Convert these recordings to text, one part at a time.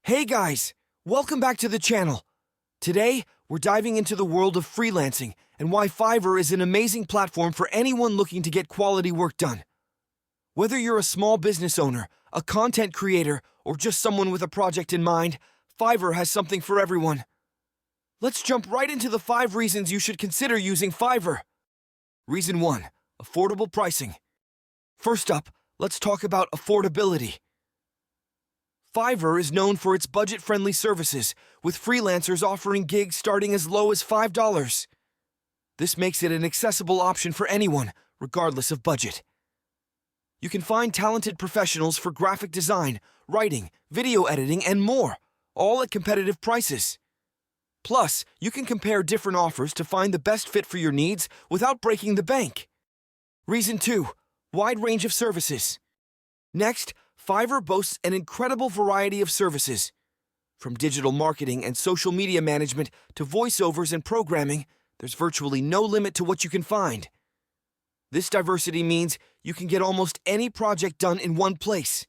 Hey guys, welcome back to the channel. Today, we're diving into the world of freelancing and why Fiverr is an amazing platform for anyone looking to get quality work done. Whether you're a small business owner, a content creator, or just someone with a project in mind, Fiverr has something for everyone. Let's jump right into the 5 reasons you should consider using Fiverr. Reason 1. Affordable pricing. First up, let's talk about affordability. Fiverr is known for its budget-friendly services, with freelancers offering gigs starting as low as $5. This makes it an accessible option for anyone, regardless of budget. You can find talented professionals for graphic design, writing, video editing, and more, all at competitive prices. Plus, you can compare different offers to find the best fit for your needs without breaking the bank. Reason 2. Wide range of services. Next, Fiverr boasts an incredible variety of services. From digital marketing and social media management to voiceovers and programming, there's virtually no limit to what you can find. This diversity means you can get almost any project done in one place.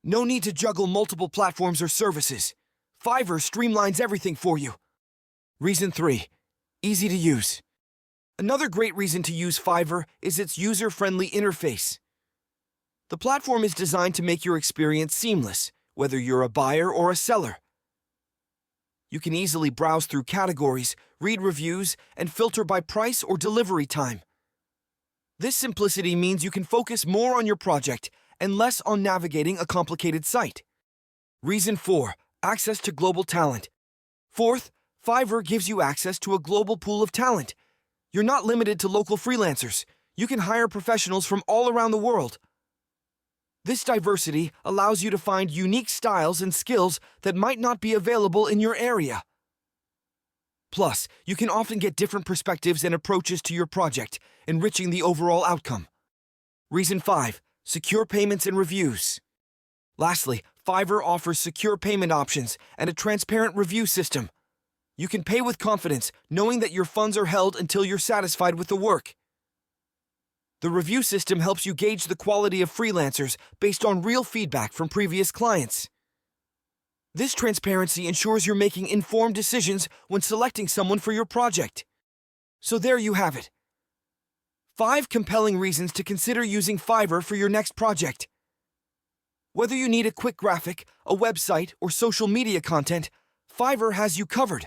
No need to juggle multiple platforms or services. Fiverr streamlines everything for you. Reason 3. Easy to use. Another great reason to use Fiverr is its user-friendly interface. The platform is designed to make your experience seamless, whether you're a buyer or a seller. You can easily browse through categories, read reviews, and filter by price or delivery time. This simplicity means you can focus more on your project and less on navigating a complicated site. Reason 4. Access to global talent. Fourth, Fiverr gives you access to a global pool of talent. You're not limited to local freelancers. You can hire professionals from all around the world. This diversity allows you to find unique styles and skills that might not be available in your area. Plus, you can often get different perspectives and approaches to your project, enriching the overall outcome. Reason 5. Secure payments and reviews. Lastly, Fiverr offers secure payment options and a transparent review system. You can pay with confidence, knowing that your funds are held until you're satisfied with the work. The review system helps you gauge the quality of freelancers based on real feedback from previous clients. This transparency ensures you're making informed decisions when selecting someone for your project. So there you have it. 5 compelling reasons to consider using Fiverr for your next project. Whether you need a quick graphic, a website, or social media content, Fiverr has you covered.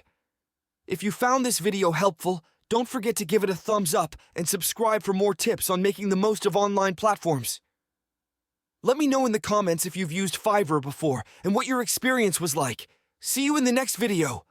If you found this video helpful, don't forget to give it a thumbs up and subscribe for more tips on making the most of online platforms. Let me know in the comments if you've used Fiverr before and what your experience was like. See you in the next video.